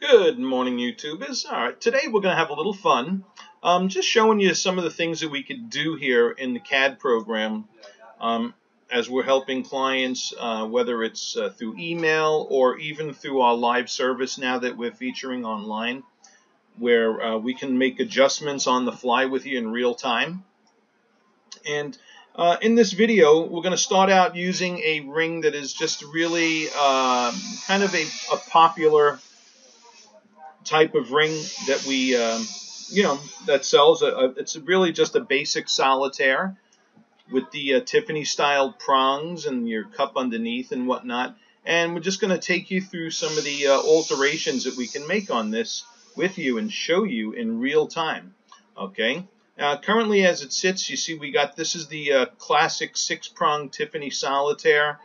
Good morning, YouTubers. All right, today we're going to have a little fun. Just showing you some of the things that we could do here in the CAD program as we're helping clients, whether it's through email or even through our live service now that we're featuring online, where we can make adjustments on the fly with you in real time. And in this video, we're going to start out using a ring that is just really kind of a popular type of ring that we, that sells. It's really just a basic solitaire with the Tiffany style prongs and your cup underneath and whatnot. And we're just going to take you through some of the alterations that we can make on this with you and show you in real time. Okay. Currently, as it sits, you see this is the classic 6-prong Tiffany solitaire.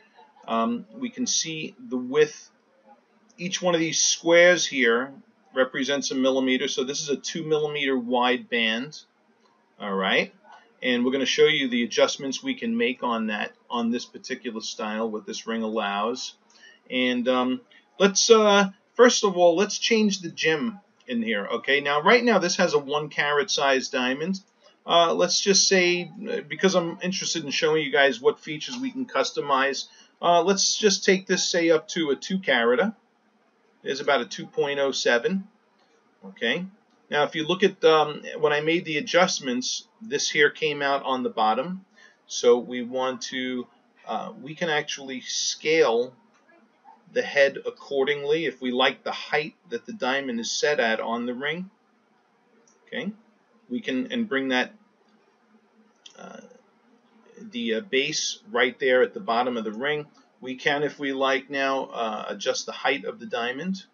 We can see the width. Each one of these squares here represents a millimeter, so this is a 2 millimeter wide band. All right, and we're going to show you the adjustments we can make on this particular style, what this ring allows. And let's first of all, let's change the gem in here. Okay, now right now this has a 1-carat size diamond. Let's just say, because I'm interested in showing you guys what features we can customize, let's just take this, say, up to a 2-carat. There's about a 2.07. Okay. Now, if you look at when I made the adjustments, this here came out on the bottom. So we want to, we can actually scale the head accordingly if we like the height that the diamond is set at on the ring. Okay. We can, and bring that, the base right there at the bottom of the ring. We can, if we like now, adjust the height of the diamond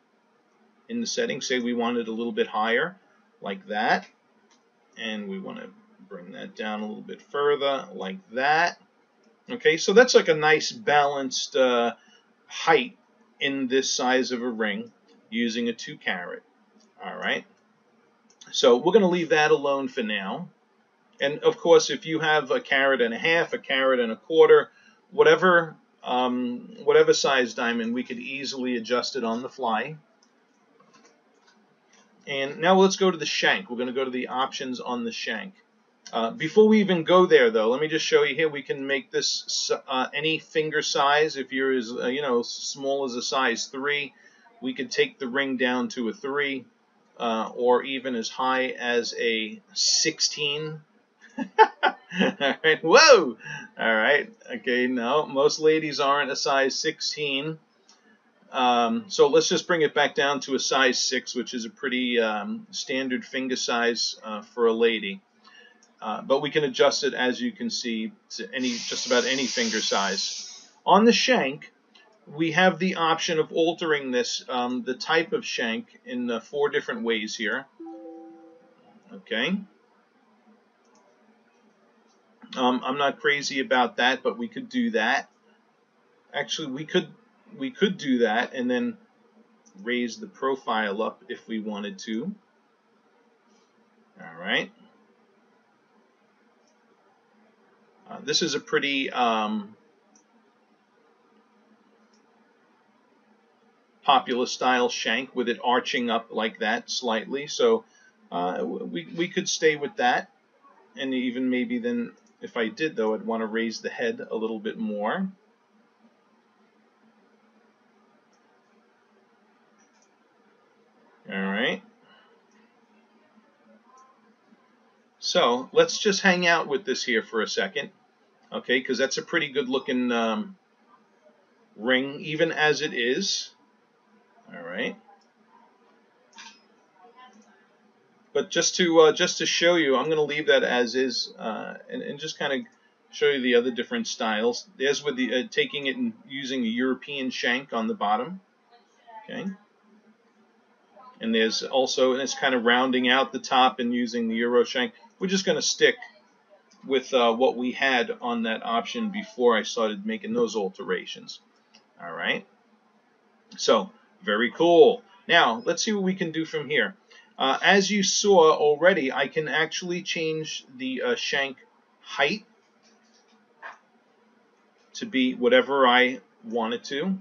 in the settings. Say we want it a little bit higher, like that. And we want to bring that down a little bit further, like that. Okay, so that's like a nice balanced height in this size of a ring using a 2-carat. All right. So we're going to leave that alone for now. And of course, if you have a 1.5 carats, a 1.25 carats, whatever size diamond, we could easily adjust it on the fly. And now let's go to the shank. We're going to go to the options on the shank. Before we even go there, though, let me just show you here. We can make this any finger size. If you're as small as a size 3, we could take the ring down to a 3, or even as high as a 16. All right. Whoa! All right. Okay. No, most ladies aren't a size 16. So let's just bring it back down to a size 6, which is a pretty standard finger size for a lady. But we can adjust it, as you can see, to just about any finger size. On the shank, we have the option of altering this, the type of shank, in 4 different ways here. Okay. I'm not crazy about that, but we could do that. Actually, we could do that and then raise the profile up if we wanted to. All right. This is a pretty popular style shank with it arching up like that slightly. So we could stay with that. And even maybe then, if I did, though, I'd want to raise the head a little bit more. All right. So let's just hang out with this here for a second, okay, because that's a pretty good looking ring, even as it is. All right. But just to show you, I'm going to leave that as is, and just kind of show you the other different styles. There's with the taking it and using a European shank on the bottom. Okay. And there's also, and it's kind of rounding out the top and using the Euro shank. We're just going to stick with what we had on that option before I started making those alterations. All right. So, very cool. Now, let's see what we can do from here. As you saw already, I can actually change the shank height to be whatever I want it to.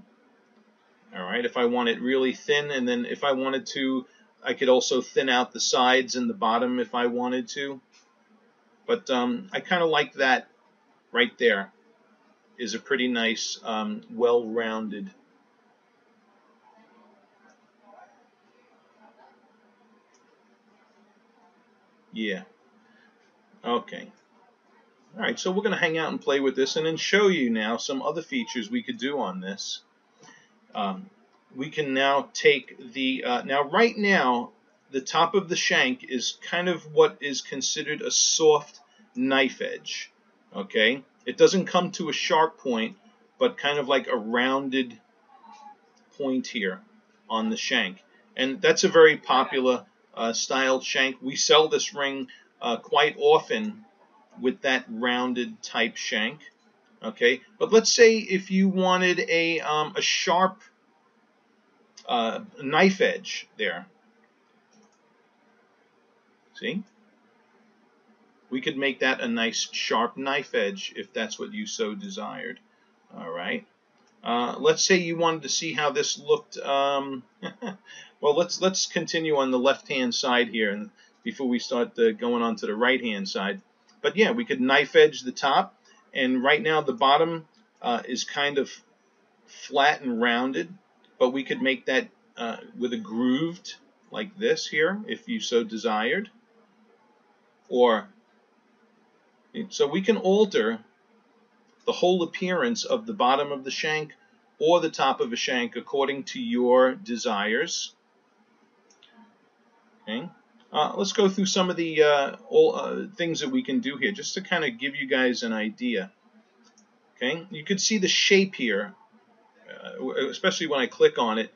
All right, if I want it really thin, and then if I wanted to, I could also thin out the sides and the bottom if I wanted to. But I kind of like that right there. Is a pretty nice, well-rounded. Yeah. Okay. All right, so we're going to hang out and play with this and then show you now some other features we could do on this. We can now take the, now right now, the top of the shank is kind of what is considered a soft knife edge. Okay? It doesn't come to a sharp point, but kind of like a rounded point here on the shank. And that's a very popular styled shank. We sell this ring quite often with that rounded type shank. Okay, but let's say if you wanted a sharp knife edge there. See? We could make that a nice sharp knife edge if that's what you so desired. All right. Let's say you wanted to see how this looked. Well, let's continue on the left-hand side here, and before we start going on to the right-hand side. But yeah, we could knife edge the top, and right now the bottom is kind of flat and rounded, but we could make that with a grooved like this here, if you so desired. Or so we can alter the whole appearance of the bottom of the shank or the top of a shank according to your desires. Okay. Let's go through some of the things that we can do here, just to kind of give you guys an idea. Okay, you can see the shape here, especially when I click on it,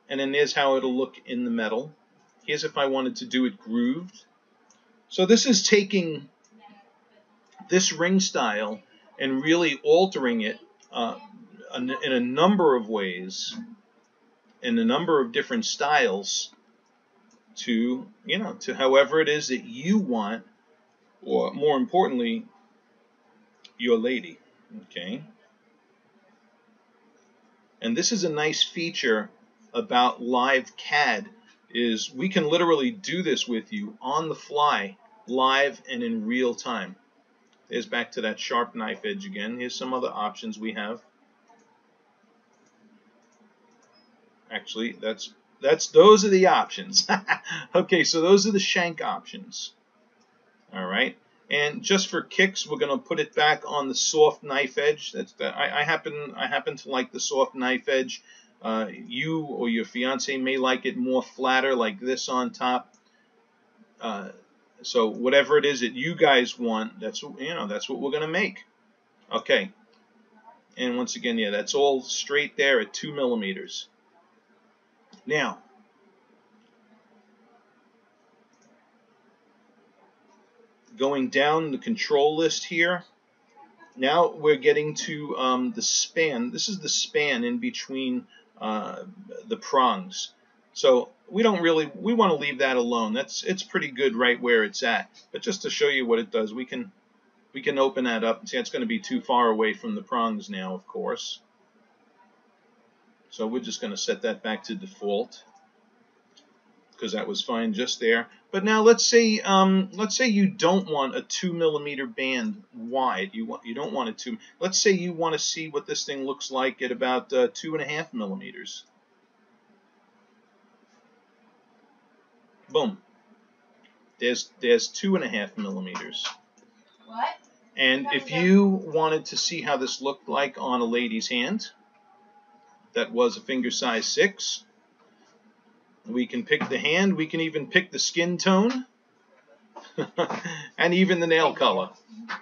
and then there's how it'll look in the metal. Here's if I wanted to do it grooved. So this is taking this ring style and really altering it in a number of ways, in a number of different styles, to to however it is that you want, or more importantly, your lady. Okay. And this is a nice feature about live CAD, is we can literally do this with you on the fly, live and in real time. There's back to that sharp knife edge again. Here's some other options we have. Actually, those are the options. Okay, so those are the shank options. All right, and just for kicks, we're going to put it back on the soft knife edge. I happen to like the soft knife edge. You or your fiance may like it more flatter, like this on top. So whatever it is that you guys want, that's what we're going to make. Okay, and once again, yeah, that's all straight there at 2 millimeters. Now, going down the control list here, now we're getting to the span. This is the span in between the prongs. So we want to leave that alone. It's pretty good right where it's at. But just to show you what it does, we can open that up. See, it's going to be too far away from the prongs now, of course. So we're just going to set that back to default, because that was fine just there. But now let's say you don't want a 2 millimeter band wide. You don't want it to. Let's say you want to see what this thing looks like at about 2.5 millimeters. Boom. There's 2.5 millimeters. What? And if you wanted to see how this looked like on a lady's hand, that was a finger size 6. We can pick the hand. We can even pick the skin tone. And even the nail color.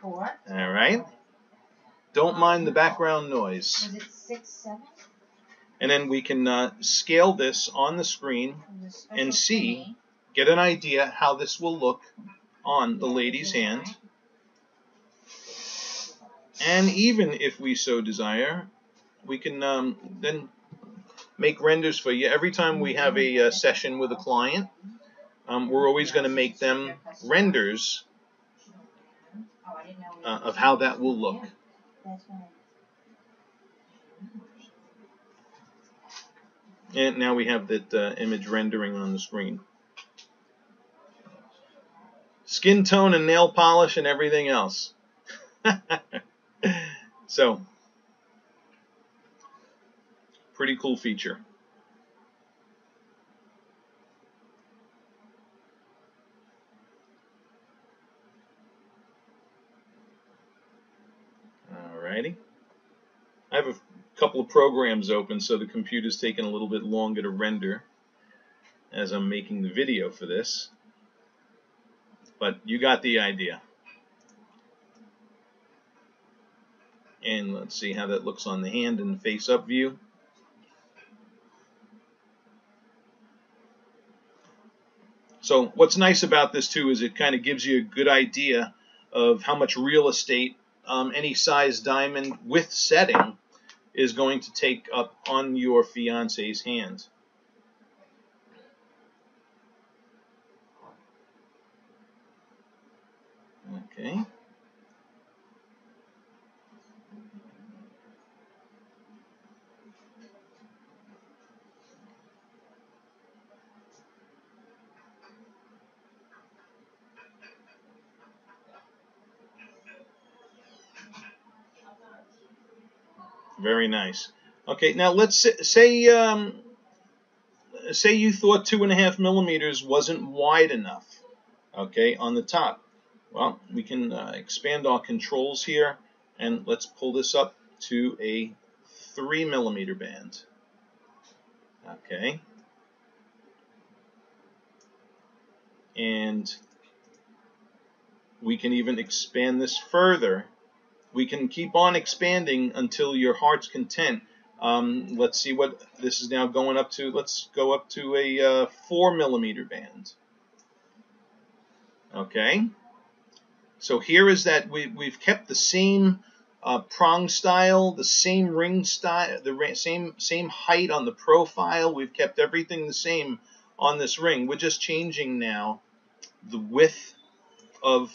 4. All right. Don't mind the background noise. Was it 6, 7? And then we can scale this on the screen and get an idea how this will look on the lady's hand. And even if we so desire, we can then make renders for you. Every time we have a session with a client, we're always going to make them renders of how that will look. And now we have that image rendering on the screen. Skin tone and nail polish and everything else. So, pretty cool feature. Alrighty. I have a couple of programs open, so the computer's taking a little bit longer to render as I'm making the video for this. But you got the idea. And let's see how that looks on the hand in the face-up view. So what's nice about this too is it kind of gives you a good idea of how much real estate any size diamond with setting is going to take up on your fiance's hand. Okay. Very nice. Okay, now let's say you thought 2.5 millimeters wasn't wide enough. Okay, on the top. Well, we can expand our controls here, and let's pull this up to a 3 millimeter band. Okay. And we can even expand this further. We can keep on expanding until your heart's content. Let's see what this is now going up to. Let's go up to a 4 millimeter band. Okay. So here is that we've kept the same prong style, the same ring style, the same height on the profile. We've kept everything the same on this ring. We're just changing now the width of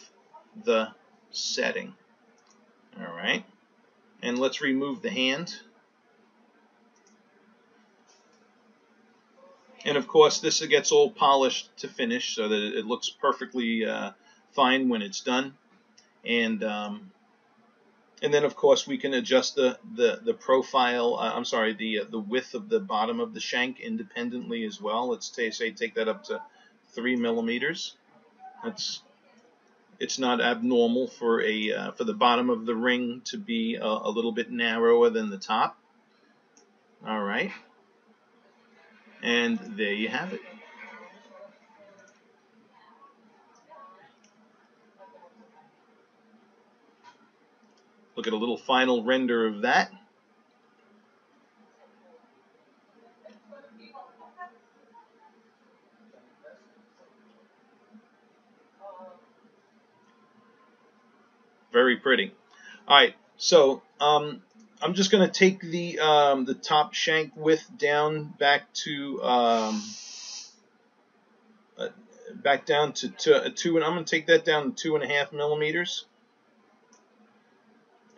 the setting. All right. And let's remove the hand. And of course, this gets all polished to finish so that it looks perfectly fine when it's done. And then of course we can adjust the profile. I'm sorry, the width of the bottom of the shank independently as well. Let's say take that up to 3 millimeters. It's not abnormal for the bottom of the ring to be a little bit narrower than the top. All right. And there you have it. Look at a little final render of that. Very pretty. All right, so I'm just going to take the top shank width down back down to 2, and I'm going to take that down to 2.5 millimeters.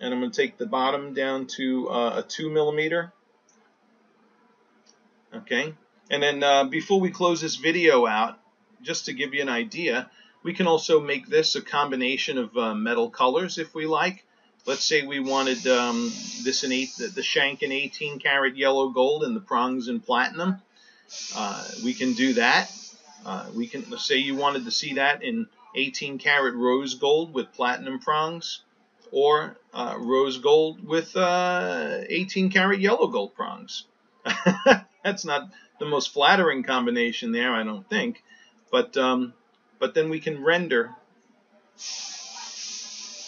And I'm going to take the bottom down to a 2 millimeter. Okay, and then before we close this video out, just to give you an idea, we can also make this a combination of metal colors if we like. Let's say we wanted this in the shank in 18 karat yellow gold and the prongs in platinum. We can do that. Let's say you wanted to see that in 18 karat rose gold with platinum prongs, or rose gold with 18 karat yellow gold prongs. That's not the most flattering combination there, I don't think. But then we can render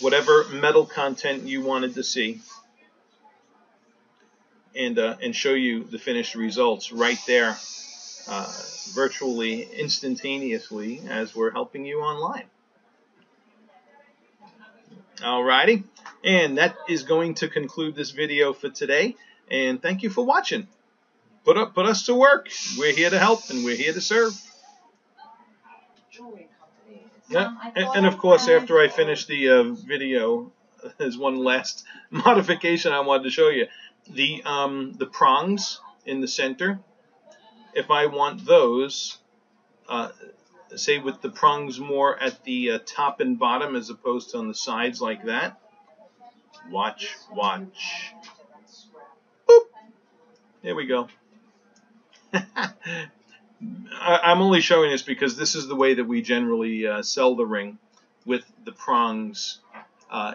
whatever metal content you wanted to see, and show you the finished results right there, virtually instantaneously as we're helping you online. Alrighty, and that is going to conclude this video for today. And thank you for watching. Put us to work. We're here to help and we're here to serve. Yeah. And of course, after I finish the video, there's one last modification I wanted to show you. The prongs in the center, if I want those, say with the prongs more at the top and bottom as opposed to on the sides like that. Watch, watch. Boop. There we go. I'm only showing this because this is the way that we generally sell the ring, with the prongs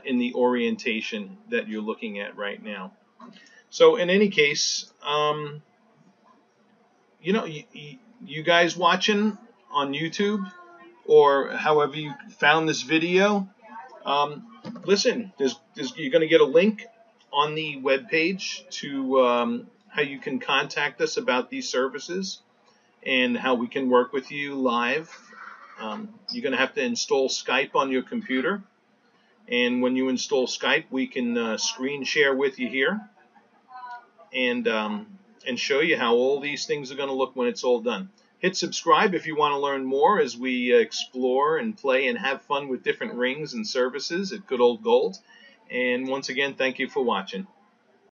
in the orientation that you're looking at right now. So in any case, you guys watching on YouTube or however you found this video, listen, you're going to get a link on the webpage to how you can contact us about these services and how we can work with you live. You're going to have to install Skype on your computer. And when you install Skype, we can screen share with you here and show you how all these things are going to look when it's all done. Hit subscribe if you want to learn more as we explore and play and have fun with different rings and services at Good Old Gold. And once again, thank you for watching.